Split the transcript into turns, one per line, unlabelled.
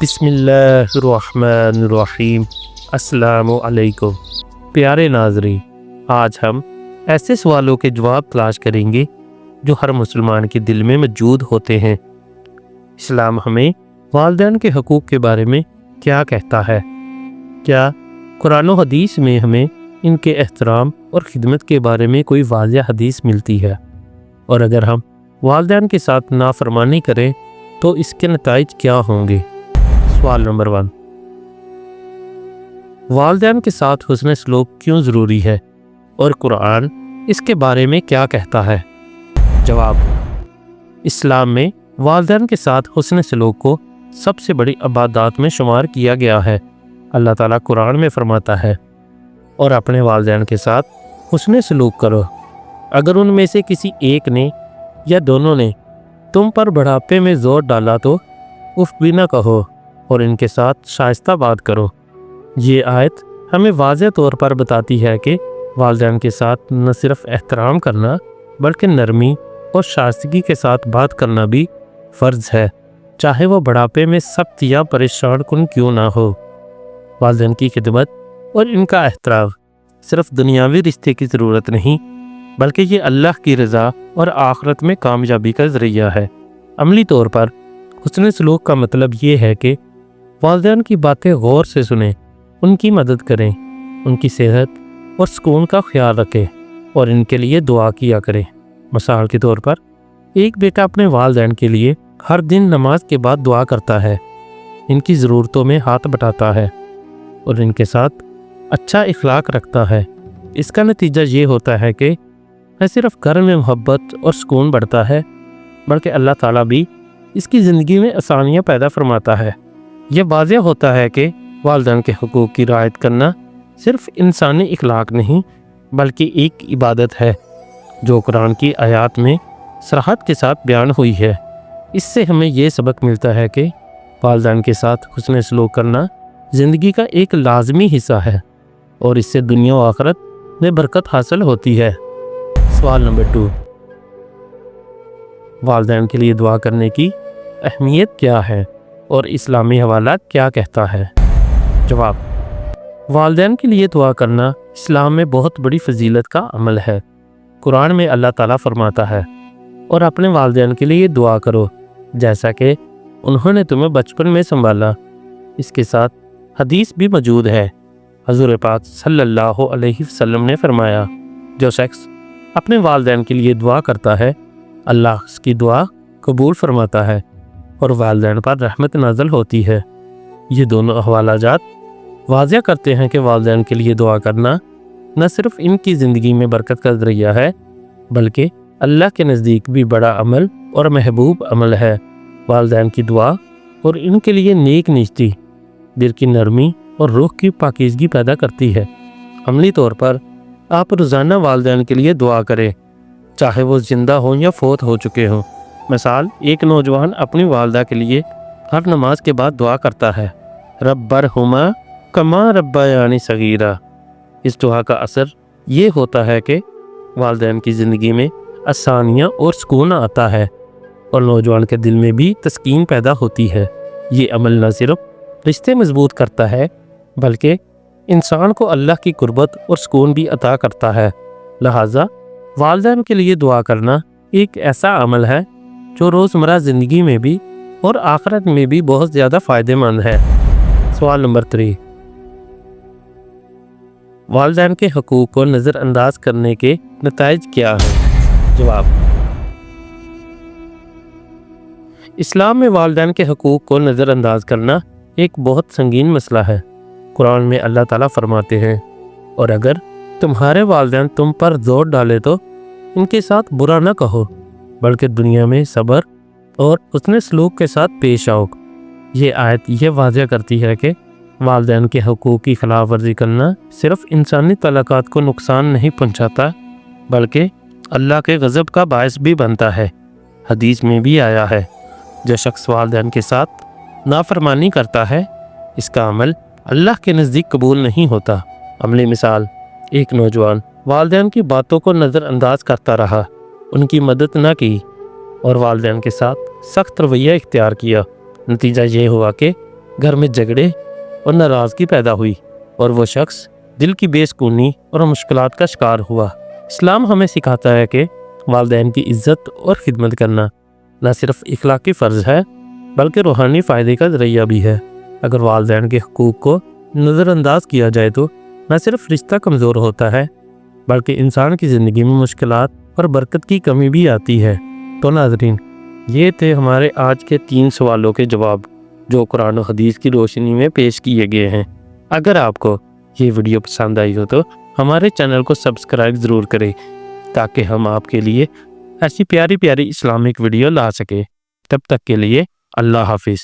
बिस्मिल्लाहिर्रहमानिर्रहीम। अस्सलामु अलैकुम। प्यारे नाज़रीन, आज हम ऐसे सवालों के जवाब तलाश करेंगे जो हर मुसलमान के दिल में मौजूद होते हैं। इस्लाम हमें वालिदैन के हकूक़ के बारे में क्या कहता है? क्या कुरान और हदीस में हमें इनके एहतराम और खिदमत के बारे में कोई वाज़िह हदीस मिलती है? और अगर हम वालिदैन के साथ नाफरमानी करें तो इसके नताइज क्या होंगे? सवाल नंबर 1, वालिदैन के साथ हुस्न सलूक क्यों ज़रूरी है और कुरान इसके बारे में क्या कहता है? जवाब, इस्लाम में वालिदैन के साथ हुस्न सलूक को सबसे बड़ी इबादत में शुमार किया गया है। अल्लाह ताला कुरान में फरमाता है, और अपने वालिदैन के साथ हुस्न सलूक करो। अगर उनमें से किसी एक ने या दोनों ने तुम पर बुढ़ापे में ज़ोर डाला तो उफ भी न कहो और इनके साथ शाइस्ता बात करो। ये आयत हमें वाज़ेह तौर पर बताती है कि वालिदैन के साथ न सिर्फ एहतराम करना बल्कि नरमी और शाइस्तगी के साथ बात करना भी फ़र्ज़ है, चाहे वो बुढ़ापे में सख्त या परेशान कुन क्यों ना हो। वालिदैन की खिदमत और इनका एहतराम सिर्फ दुनियावी रिश्ते की ज़रूरत नहीं बल्कि ये अल्लाह की रज़ा और आखिरत में कामयाबी का ज़रिया है। अमली तौर पर हुस्न सलूक का मतलब ये है कि वालिदैन की बातें गौर से सुनें, उनकी मदद करें, उनकी सेहत और सुकून का ख्याल रखें और इनके लिए दुआ किया करें। मिसाल के तौर पर एक बेटा अपने वालिदैन के लिए हर दिन नमाज के बाद दुआ करता है, इनकी ज़रूरतों में हाथ बटाता है और इनके साथ अच्छा इखलाक रखता है। इसका नतीजा ये होता है कि न सिर्फ घर में मोहब्बत और सुकून बढ़ता है बल्कि अल्लाह ताला भी इसकी ज़िंदगी में आसानियाँ पैदा फरमाता है। यह वाज़ेह होता है कि वालिदैन के हकूक़ की रियायत करना सिर्फ इंसानी इखलाक नहीं बल्कि एक इबादत है जो कुरान की आयत में सराहत के साथ बयान हुई है। इससे हमें यह सबक मिलता है कि वालिदैन के साथ हुस्न सलूक करना ज़िंदगी का एक लाजमी हिस्सा है और इससे दुनिया और आखिरत में बरकत हासिल होती है। सवाल नंबर 2, वालिदैन के लिए दुआ करने की अहमियत क्या है और इस्लामी हवाला क्या कहता है? जवाब, वालिदैन के लिए दुआ करना इस्लाम में बहुत बड़ी फजीलत का अमल है। कुरान में अल्लाह ताला फरमाता है, और अपने वालिदैन के लिए दुआ करो जैसा कि उन्होंने तुम्हें बचपन में संभाला। इसके साथ हदीस भी मौजूद है। हज़ूर पाक सल्लल्लाहु अलैहि वसल्लम ने फरमाया, जो शख्स अपने वालिदैन के लिए दुआ करता है अल्लाह उसकी दुआ कबूल फरमाता है और वालिदैन पर रहमत नाज़िल होती है। ये दोनों हवालाजात वाज़ेह करते हैं कि वालिदैन के लिए दुआ करना न सिर्फ इनकी ज़िंदगी में बरकत का ज़रिया है बल्कि अल्लाह के नज़दीक भी बड़ा अमल और महबूब अमल है। वालिदैन की दुआ और इनके लिए नेक नियति दिल की नरमी और रूह की पाकीज़गी पैदा करती है। अमली तौर पर आप रोज़ाना वालिदैन के लिए दुआ करें, चाहे वो ज़िंदा हों या फौत हो चुके हों। मिसाल, एक नौजवान अपनी वालिदा के लिए हर नमाज के बाद दुआ करता है, रब्बरहुमा कमा रब्बयानी सगीरा। इस दुआ का असर ये होता है कि वालिदैन की ज़िंदगी में आसानियाँ और सुकून आता है और नौजवान के दिल में भी तस्कीन पैदा होती है। ये अमल न सिर्फ रिश्ते मजबूत करता है बल्कि इंसान को अल्लाह की कुर्बत और सुकून भी अता करता है। लिहाजा वालिदैन के लिए दुआ करना एक ऐसा अमल है जो रोज़मर्रा ज़िंदगी में भी और आखिरत में भी बहुत ज़्यादा फ़ायदेमंद है। सवाल नंबर 3, वालिदैन के हकूक़ को नज़रअंदाज करने के नताइज क्या हैं? जवाब, इस्लाम में वालिदैन के हकूक़ को नज़रअंदाज करना एक बहुत संगीन मसला है। कुरान में अल्लाह ताला फरमाते हैं, और अगर तुम्हारे वालिदैन तुम पर जोर डाले तो इनके साथ बुरा न कहो बल्कि दुनिया में सब्र और हुस्न सलूक के साथ पेश आओ। ये आयत यह वाज़ेह करती है कि वालिदैन के हकूक़ की खिलाफ वर्जी करना सिर्फ इंसानी तल्लुकात को नुकसान नहीं पहुँचाता बल्कि अल्लाह के गज़ब का बायस भी बनता है। हदीस में भी आया है, जो शख्स वालिदैन के साथ नाफरमानी करता है इसका अमल अल्लाह के नज़दीक कबूल नहीं होता। अमली मिसाल, एक नौजवान वालिदैन की बातों को नज़रअंदाज करता रहा, उनकी मदद न की और वालिदैन के साथ सख्त रवैया इख्तियार किया। नतीजा ये हुआ कि گھر میں جھگڑے اور ناراضگی پیدا ہوئی اور وہ شخص دل کی بے سکونی اور مشکلات کا شکار ہوا۔ اسلام ہمیں سکھاتا ہے کہ والدین کی عزت اور خدمت کرنا نہ صرف اخلاقی فرض ہے بلکہ روحانی فائدے کا ذریعہ بھی ہے۔ اگر والدین کے حقوق کو نظر انداز کیا جائے تو نہ صرف رشتہ کمزور ہوتا ہے بلکہ انسان کی زندگی میں مشکلات اور برکت کی کمی بھی آتی ہے۔ تو ناظرین، یہ تھے ہمارے آج کے 3 سوالوں کے جواب جو قرآن و حدیث کی روشنی میں پیش کیے گئے ہیں۔ اگر آپ کو یہ ویڈیو پسند آئی ہو تو ہمارے چینل کو سبسکرائب ضرور کریں تاکہ ہم آپ کے لیے ایسی پیاری پیاری اسلامک ویڈیو لا سکیں۔ تب تک کے لیے اللہ حافظ۔